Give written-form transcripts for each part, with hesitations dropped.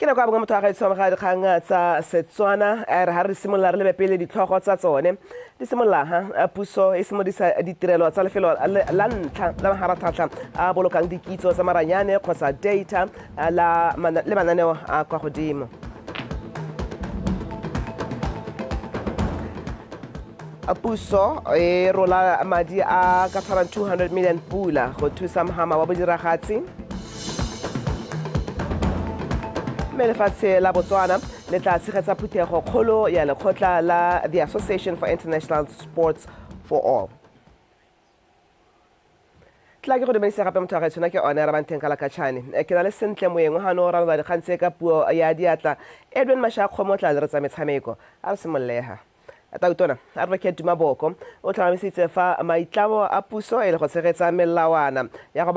Ke nako a bongwe motho a ga itsoma ga dikgang tsa Setswana re ha re simolla re lebe pele ditlhogo tsa tsone di simolla puso e simodisa ditirelo tsa lefelo la ntlha la maharatlhatlha a bolokang dikitso tsa maranyane kgotsa data le mananeo a kwa godimo. Puso e rola madi a ka tshwarang 200 million pula go thusa mohama wa bodiragatsi. Mme lefatshe la Botswana le tla tshegetsa phuthego kgolo ya lekgotla la the Association for International Sports for All. Tla ke go dumedisa gape motho a ga tshwana ke one ra banteng ka la katšhane ke na le sentle moeng gano ra ba dikgang tse ka puo ya diatla Edwin Mashakgo mo tla re tsa metshameko a re simolleha Tautona a re ke duma boko o tlhomamisitse fa maitlamo a puso e le go tshegetsa melawana ya go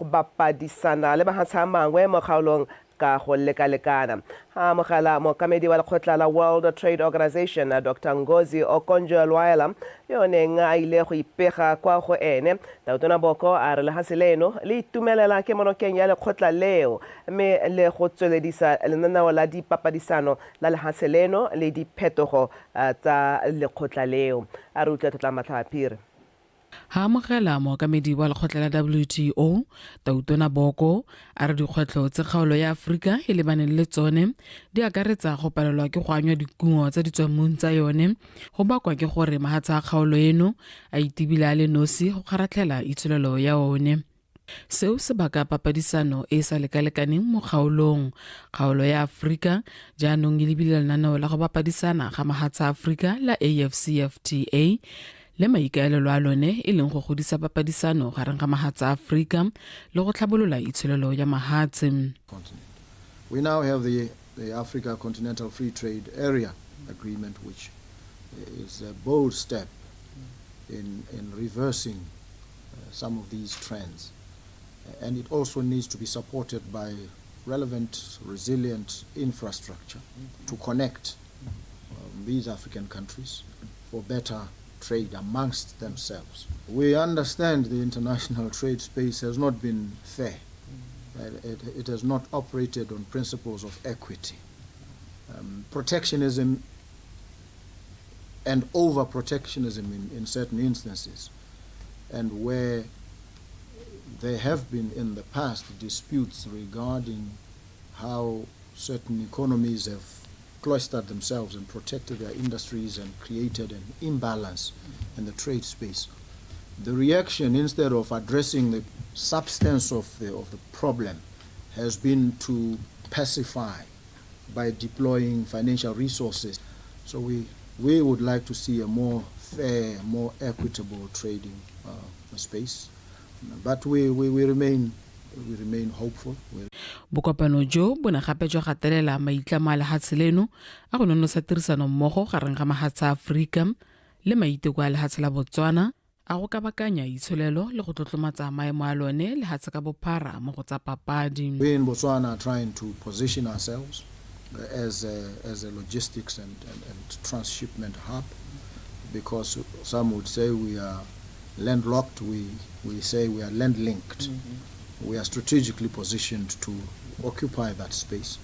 bapadisana le mahatsha mangwe mo kgaolong ka go lekalekana ha mogala mokamedi wa lekgotla la World Trade Organization Dr. Ngozi Okonjo-Iweala yone nga ile go ipega kwa go ene Tautona boko a re le haseleno le itumelela ke monokeng ya lekgotla leo mme le go tsweledisa lenaneo la dipapadisano la le haseleno le diphetogo tsa lekgotla leo a re utlwa tlotla matlhaphiri ha mogela mokamedi wa lekgotla la WTO Tautona boko a re dikgwetlho tse kgaolo ya Afrika e lebaneng le tsone di akaretsa go palelwa ke go anywa dikumo tsa ditswamong tsa yone go bakwa ke gore mahatsa a kgaolo eno a itibila le nosi go kgaratlhela itsholelo ya one seo se baka papadisano e sa lekalekaneng mo kgaolong kgaolo ya Afrika jaanong e lebile lenaneo la go bapadisana ga mahatsa a Afrika la AfCFTA le maikaelelo a lone e leng go godisa papadisano gareng ga mahatsa a Afrika le go tlhabolola itsholelo ya mahatse. We now have the Africa Continental Free Trade Area Agreement, which is a bold step in reversing some of these trends. And it also needs to be supported by relevant, resilient infrastructure to connect these African countries for better trade amongst themselves. We understand the international trade space has not been fair. It has not operated on principles of equity. Protectionism and over-protectionism in certain instances, and where there have been in the past disputes regarding how certain economies have cloistered themselves and protected their industries and created an imbalance in the trade space. The reaction, instead of addressing the substance of the problem, has been to pacify by deploying financial resources. So we would like to see a more fair, more equitable trading space. But we remain hopeful. Bokopano jo bona gape jwa gatelela maitlamo a lehatshe leno a go nonosa tirisano mmogo gareng ga mahatsa a Afrika le maiteko a lehatshe la Botswana a go kabakanya itsholelo le go tlotlomatsa maemo a lone lehatshe ka bophara mo go tsa papadi. We in Botswana are trying to position ourselves as a logistics and transshipment hub, because some would say we are landlocked, we say we are land-linked. We are strategically positioned to occupy that space.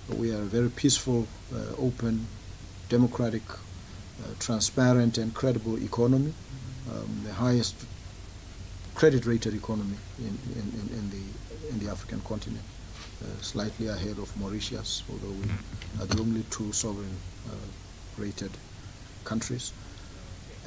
We are a very peaceful, open, democratic, transparent and credible economy, the highest credit-rated economy in the African continent, slightly ahead of Mauritius, although we are the only two sovereign-rated countries.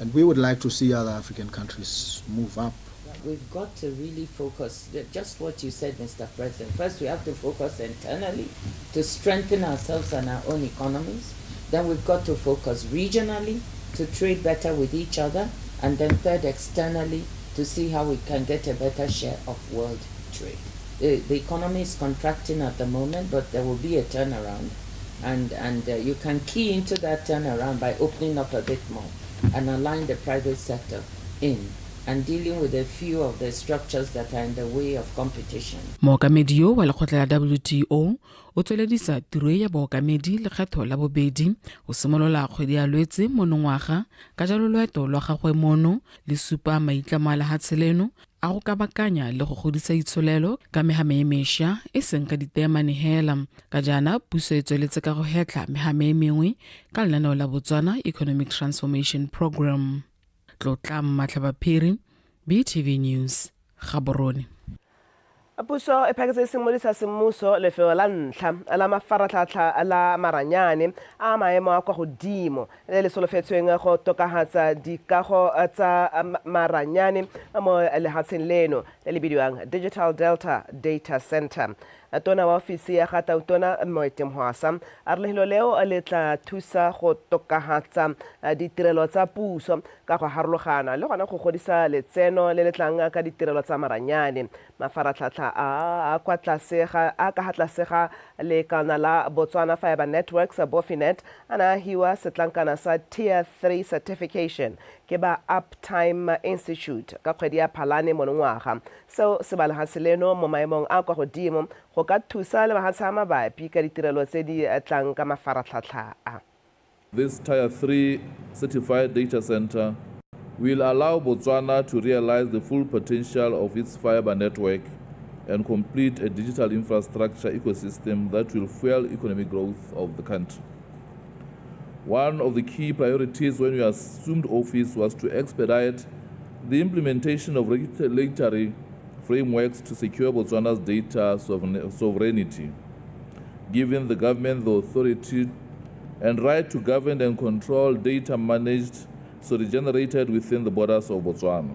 And we would like to see other African countries move up. We've got to really focus, just what you said, Mr. President. First, we have to focus internally to strengthen ourselves and our own economies. Then we've got to focus regionally to trade better with each other. And then third, externally, to see how we can get a better share of world trade. The economy is contracting at the moment, but there will be a turnaround. And you can key into that turnaround by opening up a bit more and align the private sector in and dealing with a few of the structures that are in the way of competition. Mokamedi yo wa lekgotla la WTO o tsweledisa tiro ya bookamedi le kgetho la bobedi o simolola kgwedi ya Lwetse monongwaga ka jalo loeto lwa gagwe mono le supa maitlamo a lehatshe leno a go kabakanya le go godisa itsholelo ka mehame e mešwa e seng ka diteemane hela. Ka jaana puso e tsweletse ka go hetla mehame e mengwe ka lenaneo la Botswana Economic Transformation Program. Tlotla Matlhabaphiri, BTV News, Gaborone. Puso e phaketse semolisa semmuso lefelo la ntlha la mafaratlhatlha la maranyane a maemo a kwa godimo le solofetsweng go tokahatsa dikago tsa maranyane mo lehatsheng leno le le bidiwang Digital Delta Data Center. Tona wa ofisi ya Gautona Moetemhwasa a re lehelo leo le tla thusa go tokahatsa ditirelo tsa puso ka go harologana le gona go godisa letseno le le tlang ka ditirelo tsa maranyane. Mafaratlhatlha a kwa tlasega a ka hatlasega le kana la Botswana Fiber Networks Bofinet ana hiwa setlankana sa Tier 3 certification ke ba Uptime Institute ka kgwedi ya Phalane monongwaga. Seo se balagase leno mo maemong a kwa godimo go ka thusa le bahatsa a mabapi ka ditirelo tse di tlang ka mafaratlhatlha a. This Tier 3 certified data center will allow Botswana to realize the full potential of its fiber network and complete a digital infrastructure ecosystem that will fuel economic growth of the country. One of the key priorities when we assumed office was to expedite the implementation of regulatory frameworks to secure Botswana's data sovereignty, giving the government the authority and right to govern and control data managed generated within the borders of Botswana.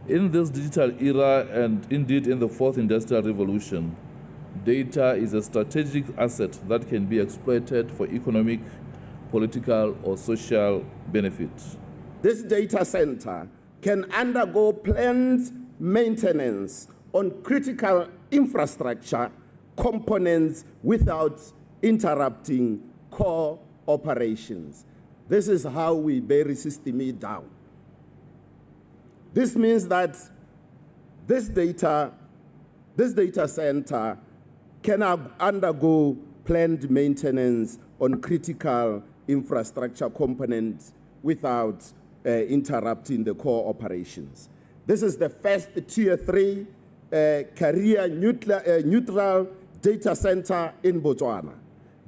In this digital era and indeed in the fourth industrial revolution, data is a strategic asset that can be exploited for economic, political, or social benefit. This data center can undergo planned maintenance on critical infrastructure components without interrupting core operations. This is how we bury system down. This means that this data center can undergo planned maintenance on critical infrastructure components without interrupting the core operations. This is the first Tier 3 career neutral data center in Botswana.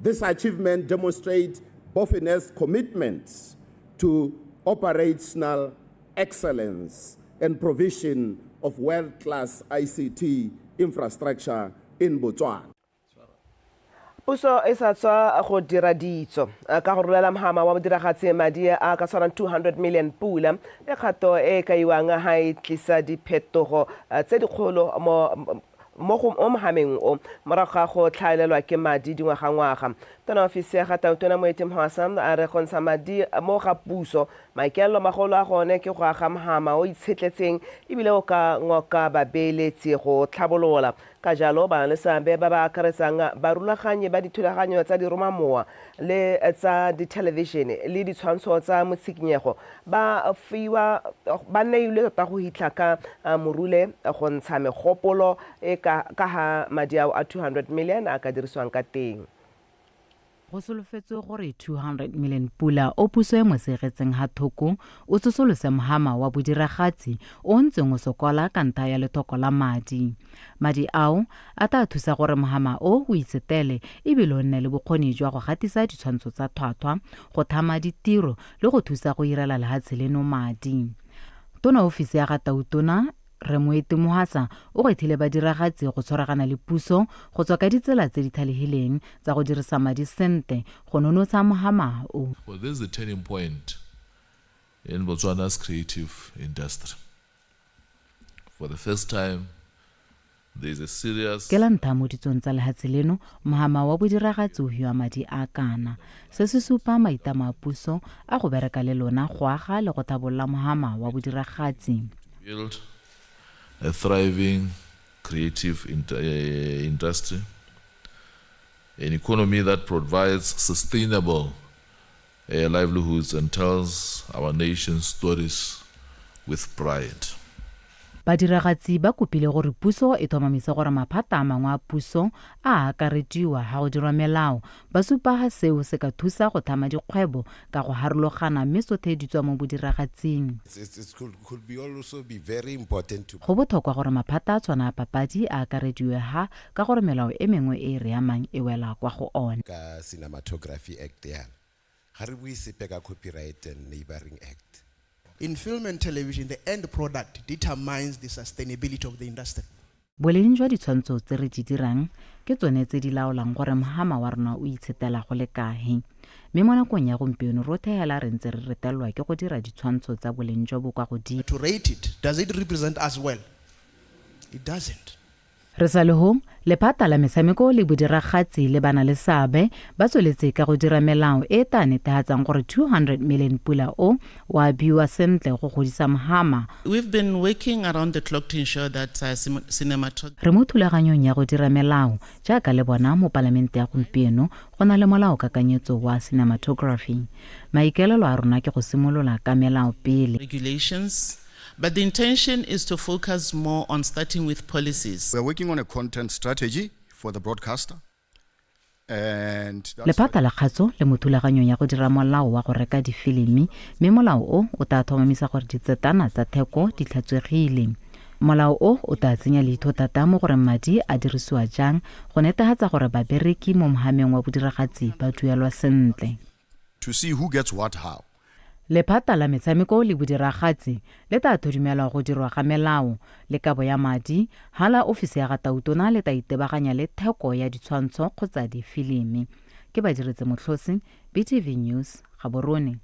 This achievement demonstrates Bofinet's commitment to operational excellence and provision of world-class ICT infrastructure in Botswana. Puso e sa tswa go dira ditso ka go rolela mahama wa modiragatsi madi a ka tshwarang 200 million pula e kgato e ka iwang ha e tlisa diphetogo tse dikgolo mo mohameng o morago ga go tlhaelelwa ke madi dingwagangwaga. Tona ofisi ya Gautona Moetemhwasa a re gontsha madi mo ga puso maikaelelo magolo a gone ke go aga mahama o itshetletseng ebile o ka ngoka babeeletsi go tlhabolola. Ka jalo ba le seabe ba ba akaretsang barulaganye ba dithulaganyo tsa diromamowa le tsa dithelevishene le ditshwantsho tsa motshikinyego ba neilwe tota go hitla ka morule go ntsha megopolo e ka ha madi a 200 million a ka dirisiwang ka teng. Go solofetswe gore 200 million pula o puso e mosegetseng ha thoko o tsosolose mohama wa bodiragatsi o ntseng o sokola ka ntlha ya letoko la madi. Madi ao a tla thusa gore mohama o itsetele ebile o nne le bokgoni jwa go gatisa ditshwantsho tsa tlhwatlhwa go thama ditiro le go thusa go irela lehatshe leno madi. Tona ofisi ya Gautona Moetemhwasa o gethile badiragatsi go tshwaragana le puso go tswa ka ditsela tse di thalehileng tsa go dirisa madi sente go nonotsa mohama o. Well, this is a turning point in Botswana's creative industry. For the first time, there is a serious... Ke la ntlha mo ditsong tsa lehatshe leno mohama wa bodiragatsi o hiwa madi a kana. Se se supa maitama a puso a go bereka le lona go aga le go tlhabolola mohama wa bodiragatsi. Build a thriving creative industry, an economy that provides sustainable livelihoods and tells our nation's stories with pride. badiragatsi ba kopile gore puso e thomamise gore maphata a mangwe a puso a akarediwa ga go dirwa melao ba supa ga seo se ka thusa go thama dikgwebo ka go harologana mme sotlhe di tswa mo bodiragatsing. Go botlhokwa gore maphata a tshwana a papadi a akarediwe ha ka gore melao e mengwe e re amang e wela kwa go one. Ka Cinematography Act ya ga re bue sepe ka Copyright and Neighboring Act. In film and television, the end product determines the sustainability of the industry. Boleng jwa ditshwantsho tse re di dirang ke tsone tse di laolang gore mohama wa rona o itshetela go le kae. Mme mo nakong ya gompieno rothe hela re ntse re retelwa ke go dira ditshwantsho tsa boleng jo bo kwa godimo. To rate it, does it represent us well? It doesn't. Re sa le ho lephata la metshameko le bodiragatsi le bana le sabe ba tsweletse ka go dira melao e ta netehatsang gore 200 million pula o wa biwa sentle go godisa mohama. We've been working around the clock to ensure that cinematography. Re mo thulaganyong ya go dira melao jaaka le bona mo parlamente ya gompieno go na le molao kakanyetso wa cinematography. Maikelelo a rona ke go simolola ka melao pele. Regulations. But the intention is to focus more on starting with policies. We are working on a content strategy for the broadcaster. And lephata la kgatso le mothulaganyong ya go dira molao wa go reka difilimi mme molao o ta thomamisa gore ditsetana tsa theko di tlhatswegile. Molao o ta tsenya leitho thata mo gore madi a dirisiwa jang go netefatsa gore babereki mo mohameng wa bodiragatsi ba duelwa sentle. To see who gets what how. Lephata la metshameko le bodiragatsi le ta thudumelwa go dirwa ga melao le kabo ya madi hala ofisi ya gatautona le ta itebaganya le theko ya ditshwantsho kgotsa difilimi. Ke ba diretse motlhosi BTV News Gaborone.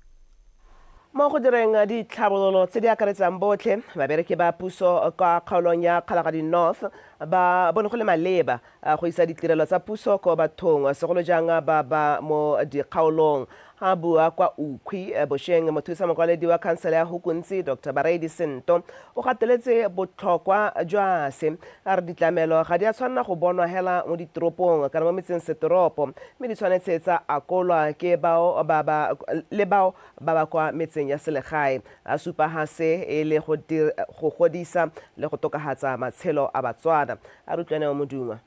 Mo go direng ditlhabololo tse di akaretsang botlhe babereki ba puso ka kgaolong ya Kgalagadi North ba bone go le maleba go isa ditirelo tsa puso ko bathong segolo jang ba mo dikgaolong ha bua kwa Ukhwi bosheng mothusa mokwaledi wa kansela ya Hukuntsi Dr. Baredi Sento o gateletse botlhokwa jwa se a re ditlamelo ga di a tshwanna go bonwa hela mo ditoropong kana mo metseng setoropo mme di tshwanetse tsa akolwa ke bao ba kwa metseng ya selegae a supa ha se e le go godisa le go tokahatsa matshelo a Botswana a rutlwane mo modungwa.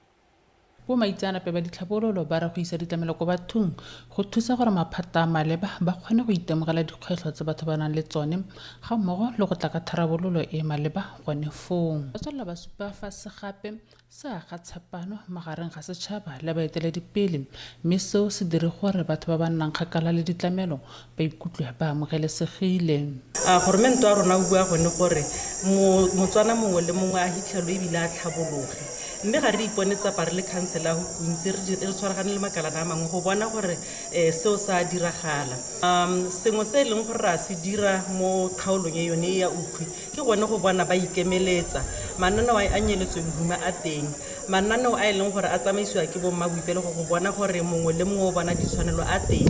Bo maitseanape ba ditlhabololo ba ra go isa ditlamelo ko bathong go thusa gore maphata a maleba ba kgone go itemogela dikgwetlho tse batho ba nang le tsone ga mmogo le go tla ka tharabololo e maleba gone fong. Ba tswela ba supa fa se gape sa ga tshepano magareng ga setšhaba le baeteledipele mme seo se dire gore batho ba ba nnang kgakala le ditlamelo ba ikutlwe ba amogelesegile. Goromento a rona o bua gone gore Motswana mongwe le mongwe a hitlhelwe ebile a tlhabologe. Mme ga re iponetsa pa re le kansela go kuntse re tshwaragane le makalana a mangwe go bona gore seo sa diragala. Sengwe se e leng gore a se dira mo kgaolong e yone ya Ukhwi ke gone go bona ba ikemeletsa mananeo a nyeletswe bohuma a teng mananeo a e leng gore a tsamaisiwa ke bo mmabuipele go bona gore mongwe le mongwe o bona ditshwanelo a teng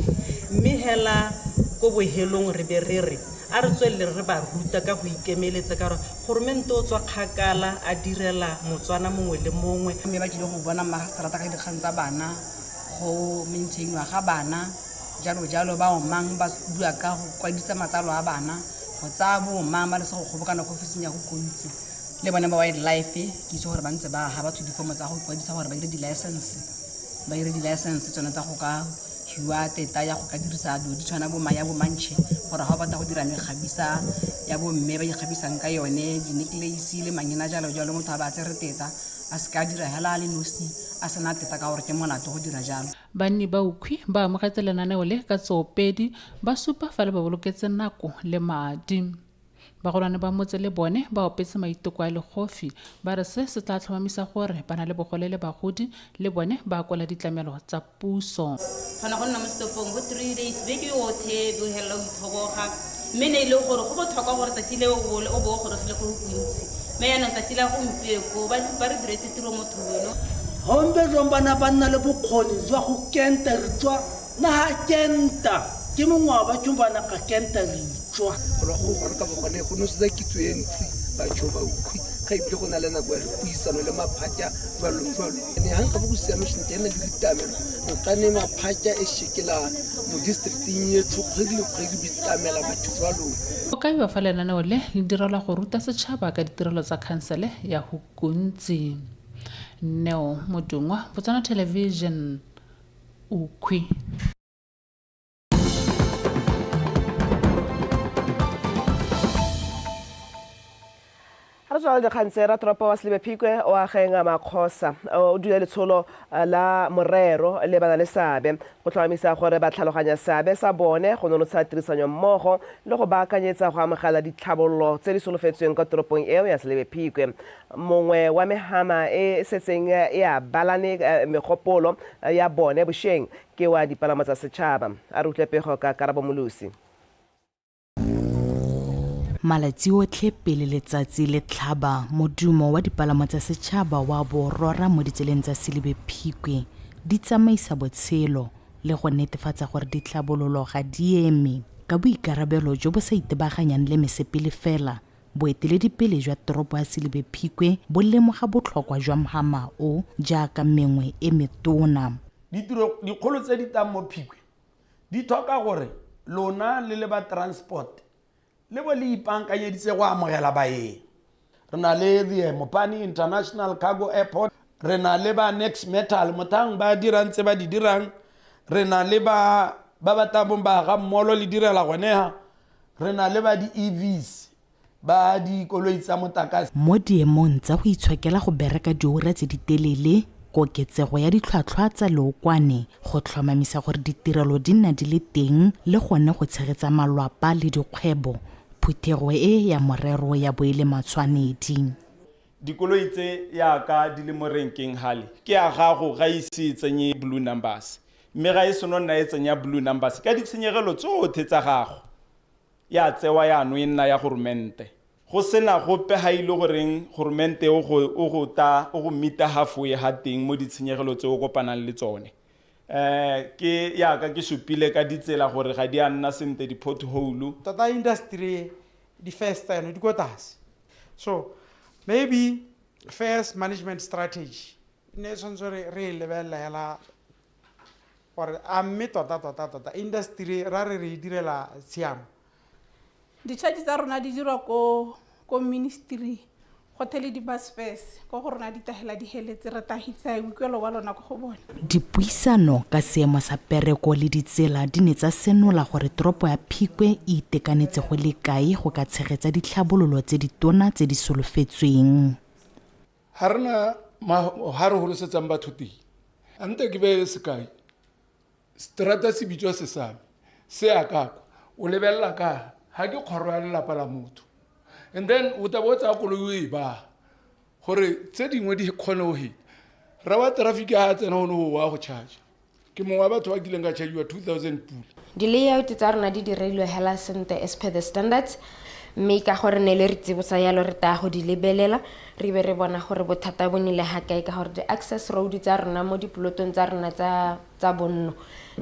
mme hela ko bohelong re be re a re tswelle re ba ruta ka go ikemeletsa ka gore goromento o tswa kgakala a direla Motswana mongwe le mongwe mme ba dile go bona magastrata ka dikgang tsa bana go maintainwa ga bana jalo ba omang ba bua ka go kwadisa matsalo a bana go tsa bo mang ba le se go kgobokana ko ofising ya go kontsi le bona ba wildlife ke itse gore ba ntse ba ha batho difomo tsa go kwadisa gore ba ire di license tsone tsa go ka hiwa teta ya go ka dirisa ado di tshwana bo maya bo mantšhe gore ga ba batla go dira megabisa ya bo mme ba ikgabisang ka yone di necklace le manyena jalo motho a ba tsere teta a se ka dira hela le nosi a sena teta ka gore ke molato go dira jalo. Banni ba Ukhwi ba amogetse lenaneo le ka tsoopedi ba supa fa le ba boloketse nako le madi. Bagolwane ba motse le bone ba opetse maiteko a legofi ba re se tla tlhomamisa gore bana le bogole le bagodi le bone ba kola ditlamelo tsa puso. Fana go nna mo stopong go 3 days be ke othe bo hela o ithoboga mme ne ile gore go botlhokwa gore tsatsi le o bo gore se le go kuntsi mme yana tsatsi la go mpeko ba re diretse tiro mo thobelo hombe zombana ba nna le bokgoni jwa go kenta re tswa na ha kenta ke mongwa ba tjumbana ka kenta re tswa go ka bogone go no se kitso entsi ba tsho ba Ukhwi ga ibile go na le nako ya puisano le maphatša jalo ne ga nka bo go siame sentle ena le ditamelo nka ne maphatša e shekela mo districting yetho kgwedi le kgwedi bitamela batho jalo o ka iwa fa lenaneo le le direlwa go ruta setšhaba ka ditirelo tsa khansele ya go kuntsi Neo Modungwa, Botswana Television, Ukhwi. Re tswala dikgantsera tropo wa Selebephikwe o ageng Makgosa o dula letsholo la morero le bana le seabe go tlhomamisa gore ba tlhaloganya seabe sa bone go nonotsha tirisanyo mmogo le go baakanyetsa go amogela ditlhabololo tse di solofetsweng ka toropong eo ya Selebephikwe. Mongwe wa mehama e setseng e a balane megopolo ya bone bošeng ke wa dipalamo tsa setšhaba a re utlwe pego ka Karabo Molusi. Malatsi otlhe pele letsatsi le tlhaba modumo wa dipalamo tsa setšhaba wa borora mo ditseleng tsa Selebephikwe di tsamaisa botshelo le go netefatsa gore ditlhabololo ga di eme ka boikarabelo jo bo sa itebaganyang le mesepele fela. Boeteledipele jwa toropo ya Selebephikwe bo lemoga botlhokwa jwa mohama o jaaka mengwe e metona. Dikgolo tse di tang mo Phikwe di tlhoka gore lona le ba transport le bo le ipankanyeditse go amogela baeng. Re na le the Mopani International Cargo Airport, re na le ba Next Metal motang ba dirang tse ba di dirang, re na le ba tabong ba ga mmolo le direla goneha, re na le ba di EVs ba di koloi tsa motlakase. Mo diemong tsa go itshokela go bereka diura tse di telele koketsego ya ditlhwatlhwa tsa leokwane go tlhomamisa gore ditirelo di nna di le teng le gone go tshegetsa malwapa le dikgwebo. Phuthego e ya morero ya boele matshwanedi. Dikoloi tse ya ka di le mo renkeng hale ke a gago ga ise tsenye blue numbers mme ga e sono nna e tsenya blue numbers ka ditshenyegelo tsotlhe tsa gago ya tsewa ya no nna ya gorumente go sena gope ha ile goreng gorumente o go mita halfway ha teng mo ditshenyegelo tse o kopanang le tsone. Ke ya ka ke supile ka ditsela gore ga di a nna sente di pothole tota industry di first di go tlase, so maybe first management strategy ne tshwanetse re lebelela hela gore a mme tota industry ra re direla tshiamo. Di-charge tsa rona di dirwa ko ministry hotele di bus fares go rona di tahela di heletse re tahisa boikuelo wa lona go bona. Dipuisano ka seemo sa pereko le ditsela di ne tsa senola gore toropo ya Phikwe e itekanetse go le kae go ka tshegetsa ditlhabololo tse di tona tse di solofetsweng. Ha rena ha re holosetsang batho teng ante ke be sekai strata se bitswa sesame se akako o lebella ka ha ke kgoro ya lelapa la motho. And then o tabotsa koloi ba gore tse dingwe di khone ho hit ra wa traffic ha tsena ho wa go charge ke mongwe wa batho ba kileng ka charge wa 2000 pula. Di layout tsa rona di dirilwe hela sente as per the standards mme ka gore ne le re tsebotsa yalo re ta go di lebelela re be re bona gore bothata bo nile ha kae ka gore the access road tsa rona mo diplotong tsa rona tsa bonno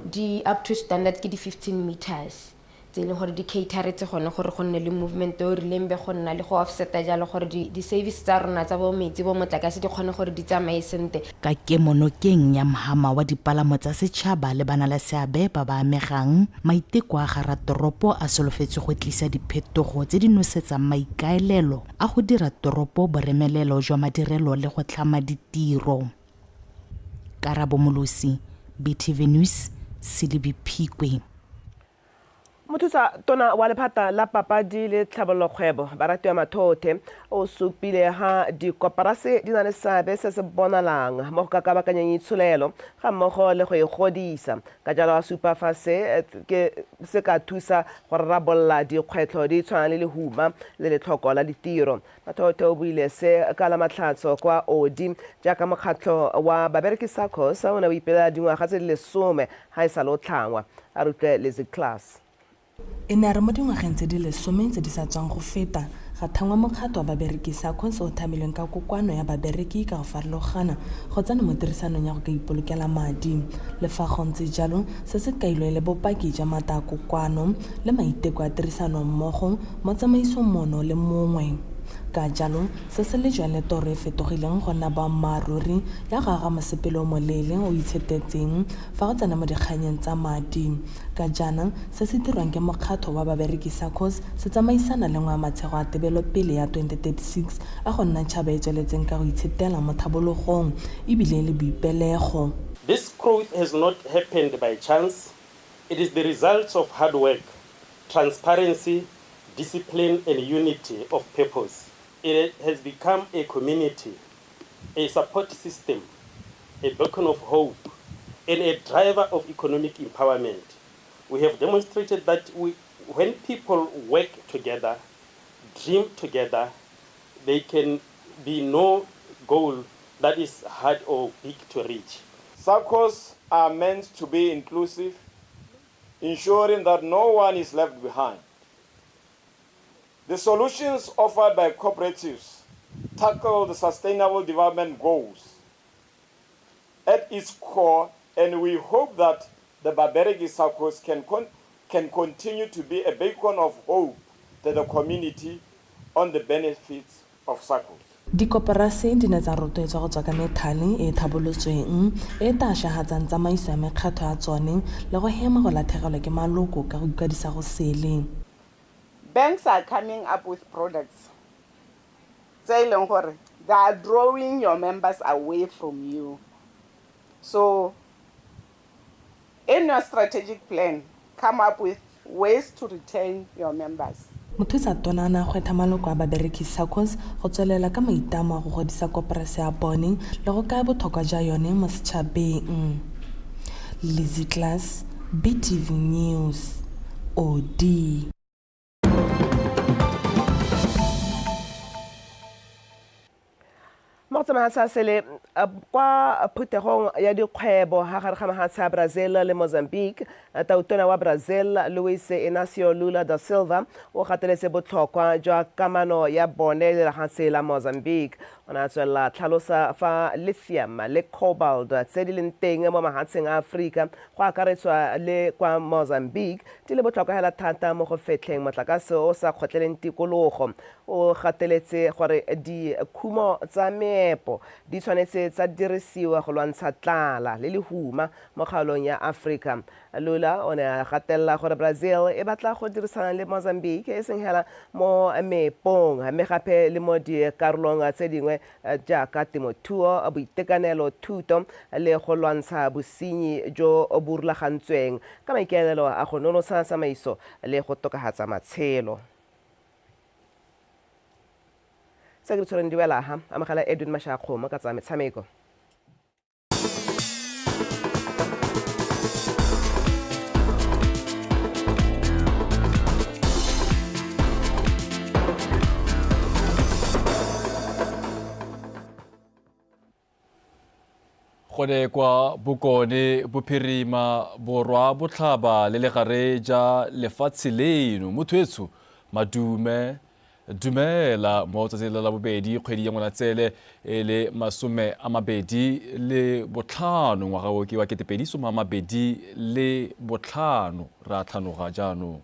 di up to standard ke di 15 meters. Tse gore di cateretse gone gore go nne le movement o rileng be go nna le go offseta jalo gore di service tsa rona tsa bo metsi bo motlakase di kgone gore di tsamae sente. Ka kemonokeng ya mohama wa dipalamo tsa setšhaba le bana la seabe ba ba amegang maiteko a gara toropo a solofetse go tlisa diphetogo tse di nosetsang maikaelelo a go dira toropo boremelelo jwa madirelo le go tlhama ditiro. Karabo Molusi, BTV News, Selebephikwe. Mothusa tona wa lephata la papadi le tlhabololo kgwebo Baratiwa Mathothe o supile ha dikoporasi di na le seabe se se bonalang mo go ka kabakanyeng itsholelo ga mmogo le go e godisa ka jalo a supa fa se ka thusa go rabolla dikgwetlho di tshwana le lehuma le letlhoko la ditiro. Mathothe o buile se ka la matlhatso kwa odi jaaka mokgatlho wa babereki SACCOS o ne o ipela dingwaga tse di le 10 ha e sa lo tlhangwa a rutle lezi class. E ne re mo dingwageng tse di le 10 tse di sa tswang go feta ga thangwa mokgato wa babereki SACCOS o thamilweng ka kokoano ya babereki ka go farologana go tsena mo tirisanong ya go ka ipolokela madi le fa go ntse jalo se se kailwe le bopaki jwa mata kokoano le maiteko a tirisano mmogo mo tsamaisong mono le mongwe. ka jalo se se le jwale toro e fetogileng go nna boammaaruri ya go aga mosepele o moleele o itshetetseng fa go tsena mo dikganyeng tsa madi ka jaana se se dirwang ke mokgatlho wa babereki SACCOS se tsamaisana le ngwamatshego a tebelopele ya 2036 a go nna tšhaba e tsweletseng ka go itshetela mo thabologong ebile le boipelego. This growth has not happened by chance. It is the results of hard work, transparency, discipline, and unity of purpose. It has become a community, a support system, a beacon of hope, and a driver of economic empowerment. We have demonstrated that when people work together, dream together, there can be no goal that is hard or big to reach. SACCOS are meant to be inclusive, ensuring that no one is left behind. The solutions offered by cooperatives tackle the sustainable development goals at its core, and we hope that the Babereki SACCOS can continue to be a beacon of hope to the community on the benefits of SACCOS. Dikoporasi di ne tsa rotloetswa go tswa ka methale e tlhabolotsweng e tašagatsang tsamaiso ya mekgatlho ya tsone le go hema go latlhegelwa ke maloko ka go ikwadisa go sele. Banks are coming up with products. They are drawing your members away from you. So, in your strategic plan, come up with ways to retain your members. Mothusa tona na kgwetha maloko a babereki SACCOS go tswelela ka maitamo a go godisa koporasi ya bone le go kaya botlhokwa jwa yone mo setšhabeng. Lizzy Class, BTV News, OD. Mo tsamaya sele kwa phuthegong ya dikgwebo ha gare ga mahatshe a Brazil le Mozambique, tautona wa Brazil Luis Inácio Lula da Silva o gateletse botlhokwa jwa kamano ya bone le lehatshe la Mozambique. O na tswela tlhalosa fa lithium le cobalt tse di leng teng mo mahatsheng a Afrika go akaretswa le kwa Mozambique di le botlhokwa hela thata mo go fetlheng motlakase o sa kgotleleng tikologo. O gateletse gore di khumo tsa meepo di tshwanetse tsa dirisiwa go lwantsha tlala le lehuma mo kgaolong ya Afrika. Lula o ne a gatella gore Brazil e batla go dirisana le Mozambique e seng hela mo meepong mme gape le mo dikarolong tse dingwe jaaka temothuo, boitekanelo, thuto le go lwantsha bosenyi jo bo rulagantsweng ka maikaelelo a go nonotsha tsamaiso le go tokafatsa matshelo. Se ke tshwareng diwela ha amagala Edwin Mashakgoma ka tsa metshameko. Gone kwa bokone bophirima borwa botlhaba le legare ja lefatshe leno mothoetso madume dumela mo tsatsing la bobedi kgwedi ya Ngwanatsele le 2025 ngwaga o ke wa 2025 ra tlhanoga jaanong.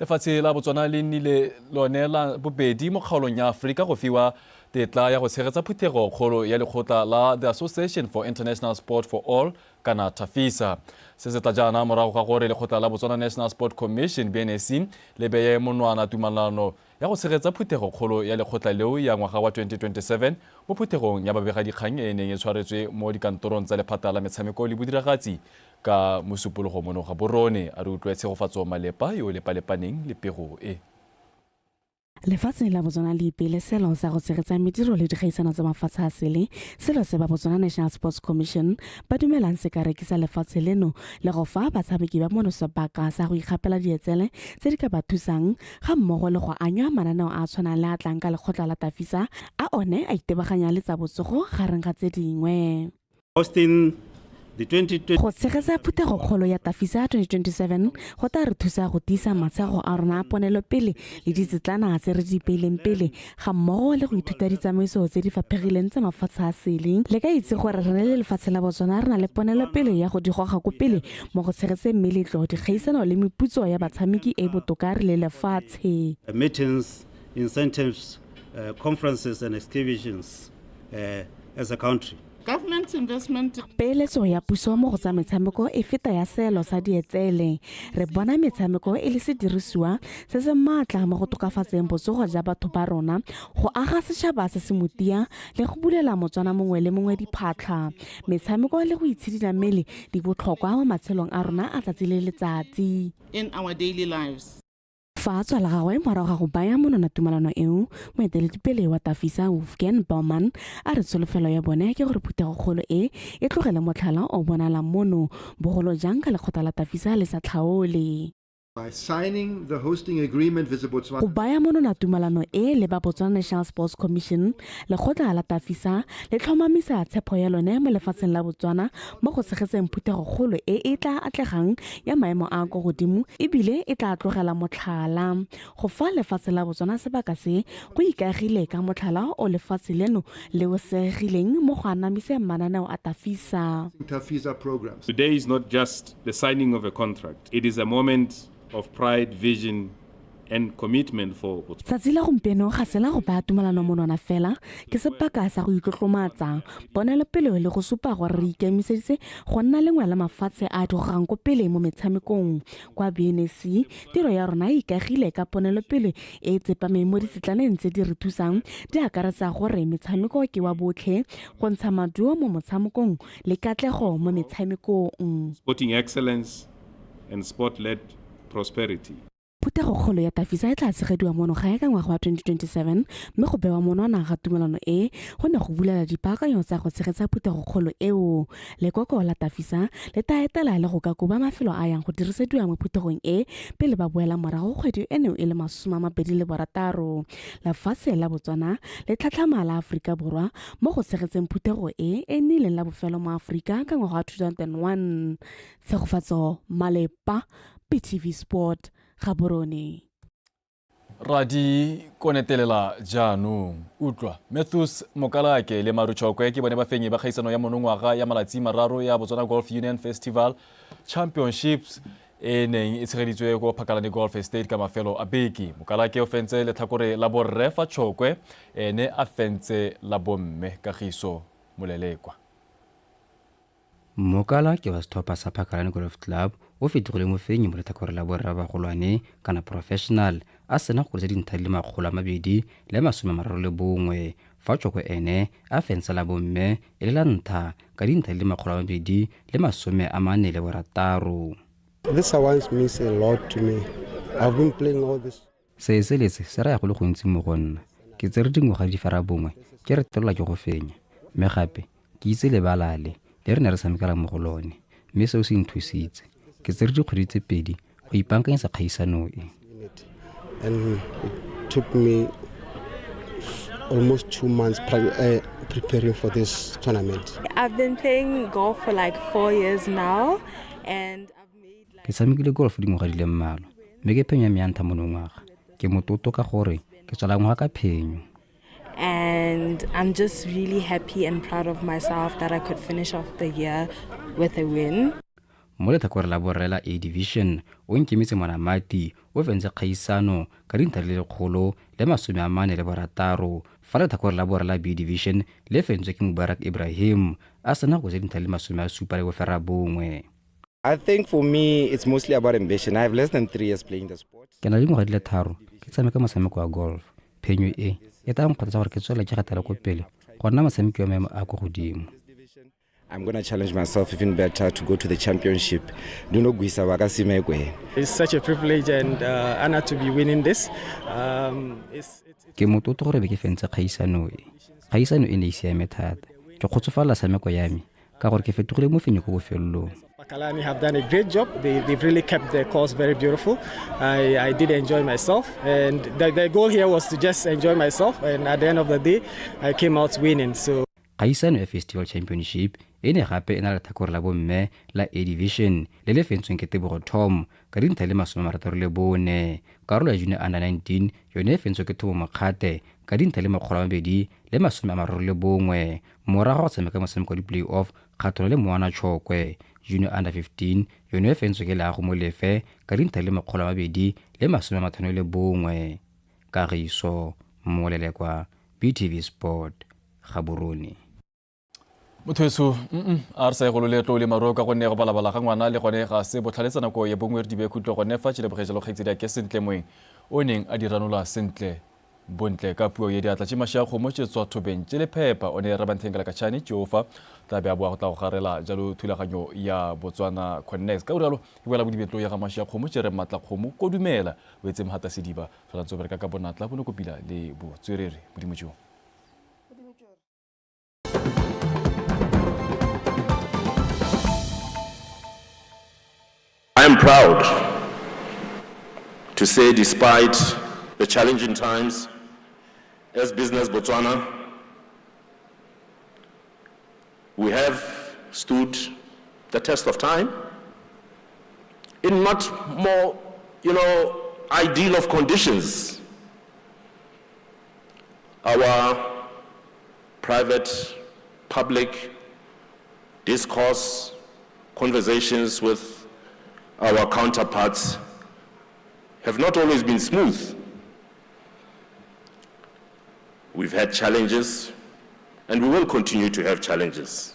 Lefatshe la Botswana le nnile lone la bobedi mo kgaolong ya Afrika go fiwa tetla ya go tshegetsa phuthego kgolo ya lekgotla la the Association for International Sport for All kana TAFISA. Se se tla jaana morago ga gore lekgotla la Botswana National Sport Commission BNC le beye monwana tumalano ya go tshegetsa phuthego kgolo ya lekgotla leo ya ngwaga wa 2027 mo phuthegong ya babegadikgang e neng e tshwaretswe mo dikantorong tsa lephata la metshameko le bodiragatsi ka mosupologo mono ga borone a re utlwa tshegofatso malepa yo lepalepaneng le pego e. Lefatshe la Botswana le ipele selo sa go tshegetsa mediro le dikgaisano tsa mafatshe a sele selo se ba Botswana National Sports Commission ba dumelang se ka rekisa lefatshe leno le go fa batshameki ba mono sebaka sa go ikgapela dietsele tse di ka ba thusang ga mmogo le go anya mananeo a tshwanang le a tlang ka lekgotla la TAFISA a one a itebaganya le tsa botsogo gareng ga tse dingwe. Go tshegetsa phuthego kgolo ya TAFISA 2027 go tla re thusa go tiisa matshego a rona a ponelo pele le ditsetlana tse re di peileng pele ga mmogo le go ithuta ditsamaiso tse di faphegileng tsa mafatshe a seleng le ka itse gore re le lefatshe la Botswana re na le ponelo pele ya go di goga ko pele mo go tshegetse meletlo dikgaisano le meputso ya batshameki e botoka re le lefatshe. Meetings, incentives conferences and exhibitions as a country. Government investment. Peeletso ya puso mo go tsa metshameko e feta ya seelo sa dietsele. Re bona metshameko e le sedirisiwa se se maatla mo go tokafatseng botsogo ja batho ba rona, go aga setšhaba se se motia le go bulela motswana mongwe le mongwe diphatlha. Metshameko le go itshidila mmele di botlhokwa mo matshelong a rona a tsatsi le letsatsi. In our daily lives. Fa tswa la gagwe morago ga go baya monona tumalano eo, moeteledipele wa TAFISA Ukhwi a re tsholofelo ya bone ke gore phuthegokgolo e tlogele motlhala o bonala mono bogolo jang ka lekgotla la TAFISA le sa tlhaole. By signing the hosting agreement with Botswana. Go baya monona tumalano e le ba Botswana National Sports Commission lekgotla la TAFISA le tlhomamisa tshepo ya lone mo lefatsheng la Botswana mo go tshegetseng phuthegokgolo e tla atlegang ya maemo a go godimo ebile e tla tlogela motlhala. Go fa lefatshe la Botswana sebaka se go ikaegile ka motlhala o lefatshe leno le o segileng mo go anamiseng mananeo a TAFISA programs. Today is not just the signing of a contract. It is a moment of pride, vision, and commitment for Botswana. Tsatsi la gompieno ga se la go baya tumalano monwana fela ke sebaka sa go itlotlomatsa ponelopele le go supa gore re ikemiseditse go nna lengwe la mafatshe a digogang ko pele mo metshamekong kwa BNC. Tiro ya rona e ikagile ka ponelopele e tsepameng mo disitlaneng tse di re thusang di akaretsa gore metshameko ke wa botlhe go ntsha maduo mo motshamekong le katlego mo metshamekong. Sporting excellence and sport-led prosperity. Phuthegokgolo ya TAFISA e tla tshegediwa mono gae ka ngwaga wa 2027 mme go bewa monwana ga tumelano e go ne go bulela dipaakanyo tsa go tshegetsa phuthegokgolo eo. Lekoko la TAFISA le tla etela le go ka koba mafelo a yang go dirisediwa mo phuthegong e pele ba boela morago kgwedi eno e le 2026. Lefatshe la Botswana le tlhatlhama la Aforika Borwa mo go tshegetseng phuthego e nnileng la bofelo mo Aforika ka ngwaga wa 2001. Tshegofatso Malepa, PTV Sport, Gaborone. Radi konetelela jaanong utlwa Methus Mokalake le Marutshokwe ke bone ba fenyi ba kgaisano ya monongwaga ya malatsi mararo ya Botswana Golf Union Festival Championships e neng e tshegeditswe go Phakalane Golf Estate ka mafelo a beke. Mokalake o fentse letlhakore la borre fa Tshokwe ene a fentse la bomme Kagiso Molelekwa. Mokalake wa stopper sa Phakalane Golf Club o fetogile mo fenyi mo letlhakore la borre ba golwane kana professional a sena go tse dintlha le 231 fa Tshokwe ene a fentse la bomme e le la ntlha ka dintlha le 246. This awards means a lot to me. I've been playing all this. Se letse se raya go le gontsi mo go nna ke tsere dingwaga di fara bongwe ke re tlola ke go fenya mme gape ke itse le balale le re ne re samekela mo go lone mme seo se nthusitse ke tsere dikgwedi tse pedi go ipankanyetsa kgaisano e. And it took me almost 2 months preparing for this tournament. I've been playing golf for like 4 years now and ke tshamekile golf dingwaga di le mmalwa mme ke phenya meantha monongwaga ke mototo ka gore ke tswala ngwaga ka phenyo. And I'm just really happy and proud of myself that I could finish off the year with a win. Mo letlhakore la borre la A Division o nkemetse Monamati o fentse kgaisano ka dintlha le 146 fa letlhakore la borre la B Division le fentswe ke Mubarak Ibrahim a sena go tse dintlha le 71. I think for me it's mostly about ambition. I have less than 3 years playing the sport. Ke na le dingwaga di le 3 ke tshameka motshameko wa golf. Phenyo e tla nkgotsa gore ke tswela ke gatela ko pele go nna motshameki wa maemo a go godimo. I'm going to challenge myself even better to go to the championship. It's such a privilege and honor to be winning this. Ke mototo gore be ke fentse kgaisano e. Kgaisano e ne e siame thata. Ke kgotsofala sameko ya me ka gore ke fetogile mo fenyo go bofelong. Phakalane have done a great job. They've really kept the course very beautiful. I did enjoy myself, and the goal here was to just enjoy myself. And at the end of the day, I came out winning. So, kgaisano ya Festival Championship e ne gape e na le tlhakore la bomme la A Division le le fentsweng ke Tebogo Tom ka dintlha le 64. Karolo ya junior under 19 yone e fentswe ke Thobo Mokgate ka dintlha le 231. Morago go tshameka motshameko wa di-playoff kgatholo le Moana Tshokwe. Junior under 15 yone e fentswe ke Leago Molefe ka dintlha le 251. Kagiso mmolele kwa BTV Sport Gaborone. Mothoeso a re sa go letlo le maro ka gonne go balabala ga ngwana le gone ga se botlhaletsa nako ye bongwe re dibe khutlo gone fa tshile bogetselo kgaitsedi ke sentle moeng o neng a diranola sentle bontle ka puo ye diatla tšimaša kgomo tše tswa thobeng tše le phepa o ne re banthengela ka tšhane tšofa tla be a boa go tla go garela jalo thulaganyo ya Botswana Connect ka uralo e boela bodibetlo ya ga mašia kgomo tše re matla kgomo kodumela o etse mohata sediba tshwanetse go bereka ka bonatla bonokopila le botswerere modimo tšeo. I am proud to say, despite the challenging times, as Business Botswana, we have stood the test of time in much more, ideal of conditions. Our private, public discourse, conversations with our counterparts have not always been smooth. We've had challenges, and we will continue to have challenges.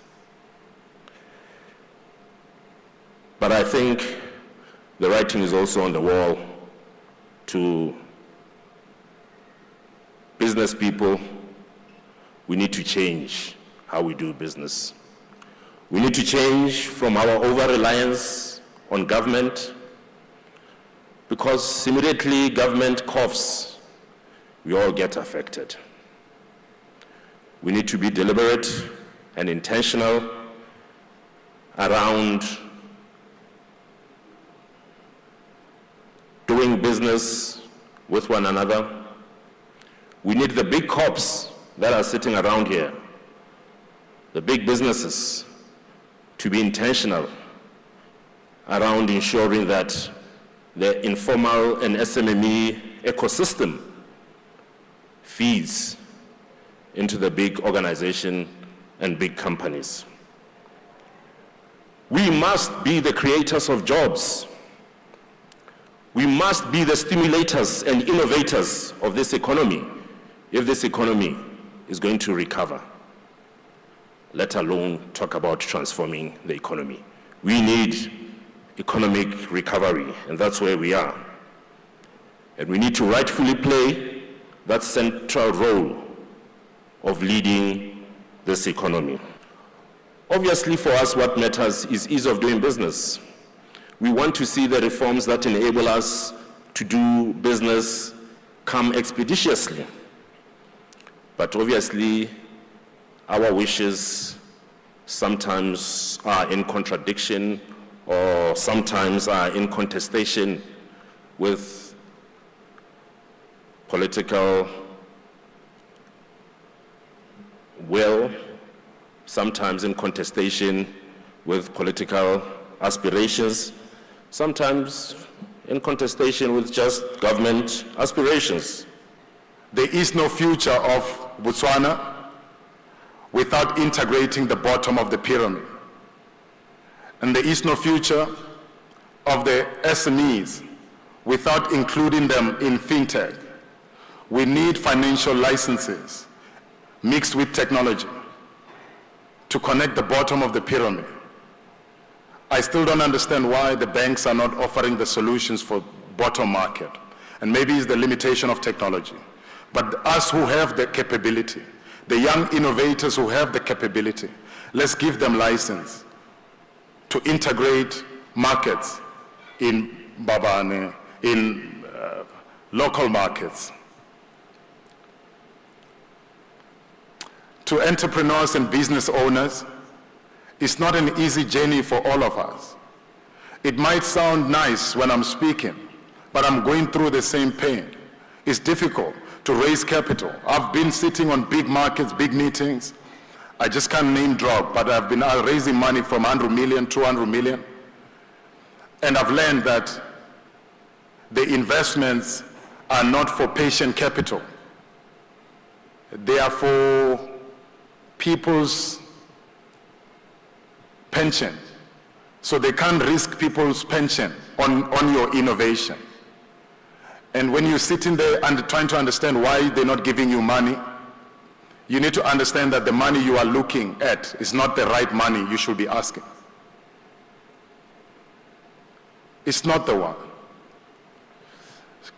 But I think the writing is also on the wall to business people. We need to change how we do business. We need to change from our over-reliance on government, because immediately government coughs, we all get affected. We need to be deliberate and intentional around doing business with one another. We need the big corps that are sitting around here, the big businesses, to be intentional around ensuring that the informal and SMME ecosystem feeds into the big organization and big companies. We must be the creators of jobs. We must be the stimulators and innovators of this economy if this economy is going to recover, let alone talk about transforming the economy. We need economic recovery, and that's where we are. And we need to rightfully play that central role of leading this economy. Obviously, for us, what matters is ease of doing business. We want to see the reforms that enable us to do business come expeditiously. But obviously, our wishes sometimes are in contradiction or sometimes are in contestation with political will, sometimes in contestation with political aspirations, sometimes in contestation with just government aspirations. There is no future of Botswana without integrating the bottom of the pyramid. And there is no future of the SMEs without including them in fintech. We need financial licenses mixed with technology to connect the bottom of the pyramid. I still don't understand why the banks are not offering the solutions for bottom market. And maybe it's the limitation of technology. But us who have the capability, the young innovators who have the capability, let's give them license to integrate markets in Babane, in local markets. To entrepreneurs and business owners, it's not an easy journey for all of us. It might sound nice when I'm speaking, but I'm going through the same pain. It's difficult to raise capital. I've been sitting on big markets, big meetings. I just can't name drop, but I've been raising money from 100 million, 200 million. And I've learned that the investments are not for patient capital. They are for people's pension. So they can't risk people's pension on your innovation. And when you're sitting there and trying to understand why they're not giving you money, you need to understand that the money you are looking at is not the right money you should be asking. It's not the one.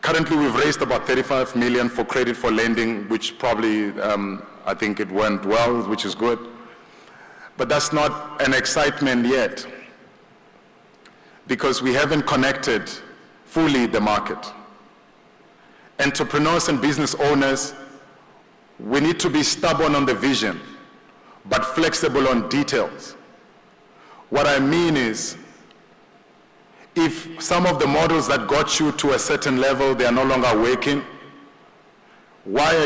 Currently, we've raised about 35 million for credit for lending, which probably, I think it went well, which is good. But that's not an excitement yet, because we haven't connected fully the market. Entrepreneurs and business owners, we need to be stubborn on the vision, but flexible on details. What I mean is, if some of the models that got you to a certain level, they are no longer working, why are